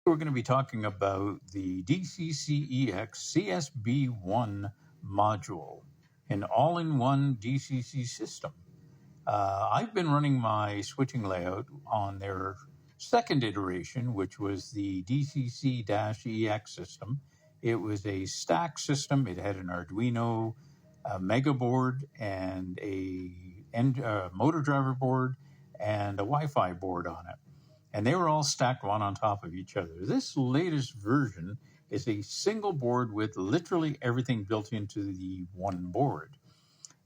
We're going to be talking about the DCC-Ex CSB-1 module, an all-in-one DCC system. I've been running my switching layout on their second iteration, which was the DCC-EX system. It was a stack system. It had an Arduino Mega board and a motor driver board and a Wi-Fi board on it. And they were all stacked one on top of each other. This latest version is a single board with literally everything built into the one board.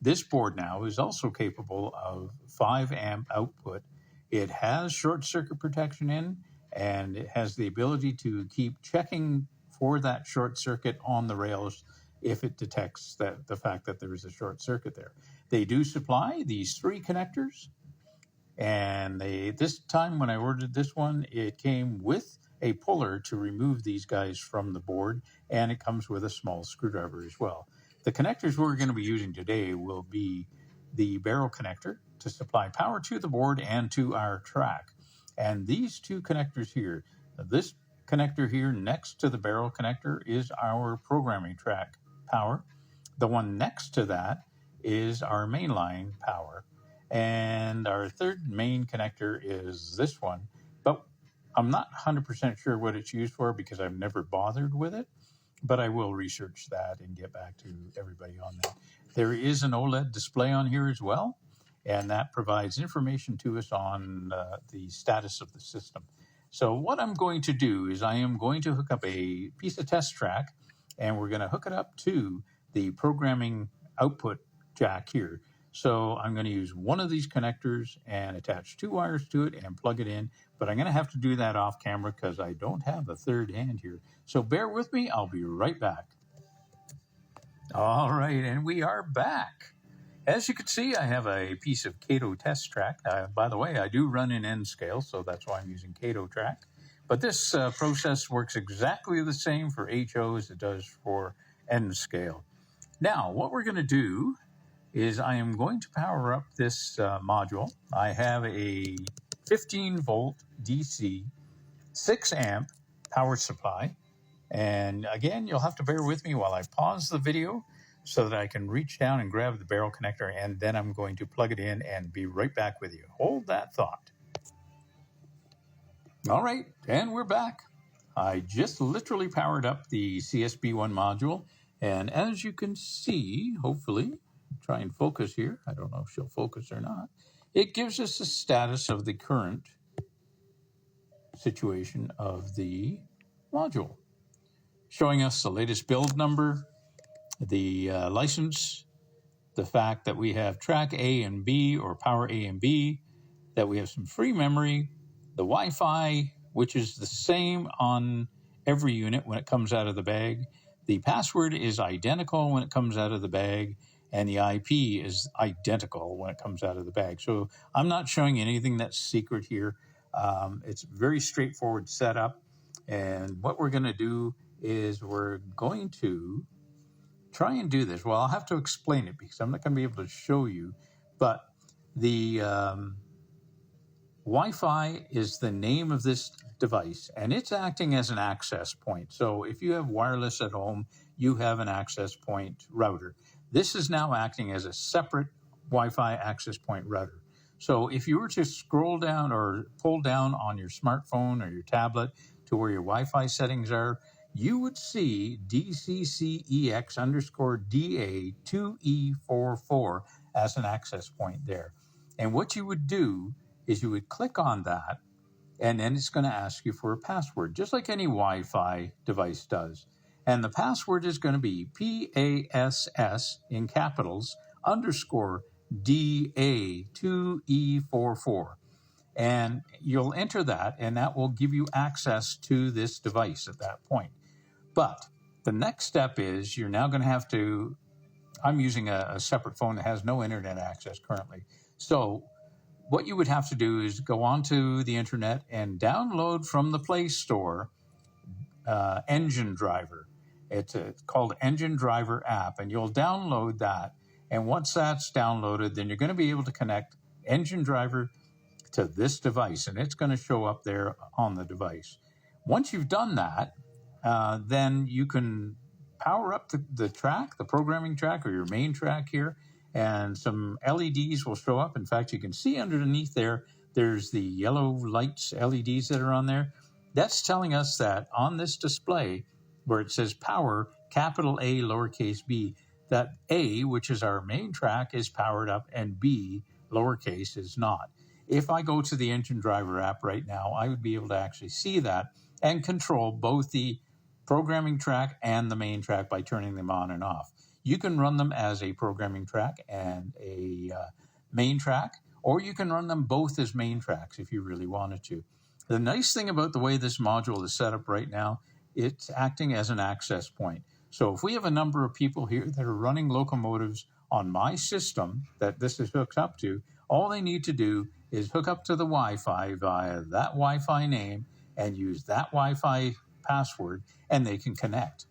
This board now is also capable of 5 amp output. It has short circuit protection in, and it has the ability to keep checking for that short circuit on the rails if it detects that the fact that there is a short circuit there. They do supply these 3 connectors. And this time when I ordered this one, it came with a puller to remove these guys from the board, and it comes with a small screwdriver as well. The connectors we're going to be using today will be the barrel connector to supply power to the board and to our track. And these 2 connectors here, this connector here next to the barrel connector is our programming track power. The one next to that is our mainline power. And our third main connector is this one, but I'm not 100% sure what it's used for because I've never bothered with it, but I will research that and get back to everybody on that. There is an OLED display on here as well, and that provides information to us on the status of the system. So what I'm going to do is I am going to hook up a piece of test track, and we're going to hook it up to the programming output jack here. So I'm going to use one of these connectors and attach 2 wires to it and plug it in. But I'm going to have to do that off camera because I don't have a third hand here. So bear with me. I'll be right back. All right. And we are back. As you can see, I have a piece of Kato test track. By the way, I do run in N scale, so that's why I'm using Kato track. But this process works exactly the same for HO as it does for N scale. Now, what we're going to do is I am going to power up this module. I have a 15 volt DC 6 amp power supply. And again, you'll have to bear with me while I pause the video so that I can reach down and grab the barrel connector, and then I'm going to plug it in and be right back with you. Hold that thought. All right, and we're back. I just literally powered up the CSB1 module, and as you can see, hopefully, try and focus here. I don't know if she'll focus or not. It gives us the status of the current situation of the module, showing us the latest build number, the license, the fact that we have track A and B or power A and B, that we have some free memory, the Wi-Fi, which is the same on every unit when it comes out of the bag. The password is identical when it comes out of the bag, and the IP is identical when it comes out of the bag. So I'm not showing anything that's secret here. It's very straightforward setup. And what we're going to do is we're going to try and do this. Well, I'll have to explain it because I'm not going to be able to show you. But the Wi-Fi is the name of this device, and it's acting as an access point. So if you have wireless at home, you have an access point router. This is now acting as a separate Wi-Fi access point router. So if you were to scroll down or pull down on your smartphone or your tablet to where your Wi-Fi settings are, you would see DCC-Ex _DA2E44 as an access point there. And what you would do is you would click on that, and then it's going to ask you for a password, just like any Wi-Fi device does. And the password is going to be PASS in capitals _DA2E44. And you'll enter that, and that will give you access to this device at that point. But the next step is you're now going to have to, I'm using a separate phone that has no internet access currently. So what you would have to do is go onto the internet and download from the Play Store Engine Driver. It's called Engine Driver app, and you'll download that. And once that's downloaded, then you're going to be able to connect Engine Driver to this device, and it's going to show up there on the device. Once you've done that, then you can power up the track, the programming track or your main track here, and some LEDs will show up. In fact, you can see underneath there, there's the yellow lights, LEDs that are on there. That's telling us that on this display where it says power, capital A, lowercase b, that A, which is our main track, is powered up and B, lowercase, is not. If I go to the engine driver app right now, I would be able to actually see that and control both the programming track and the main track by turning them on and off. You can run them as a programming track and a main track, or you can run them both as main tracks if you really wanted to. The nice thing about the way this module is set up right now, it's acting as an access point. So if we have a number of people here that are running locomotives on my system that this is hooked up to, all they need to do is hook up to the Wi-Fi via that Wi-Fi name and use that Wi-Fi password, and they can connect.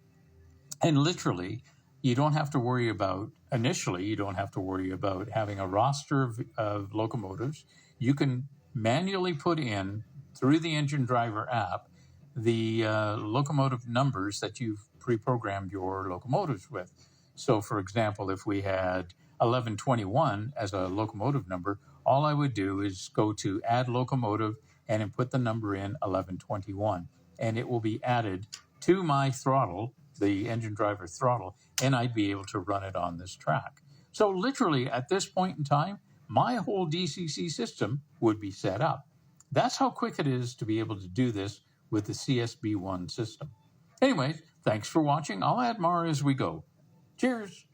And literally, you don't have to worry about, initially, you don't have to worry about having a roster of locomotives. You can manually put in, through the engine driver app, the locomotive numbers that you've pre-programmed your locomotives with. So, for example, if we had 1121 as a locomotive number, all I would do is go to add locomotive and then put the number in 1121, and it will be added to my throttle, the engine driver throttle, and I'd be able to run it on this track. So literally at this point in time, my whole DCC system would be set up. That's how quick it is to be able to do this with the CSB1 system. Anyways, thanks for watching. I'll add more as we go. Cheers.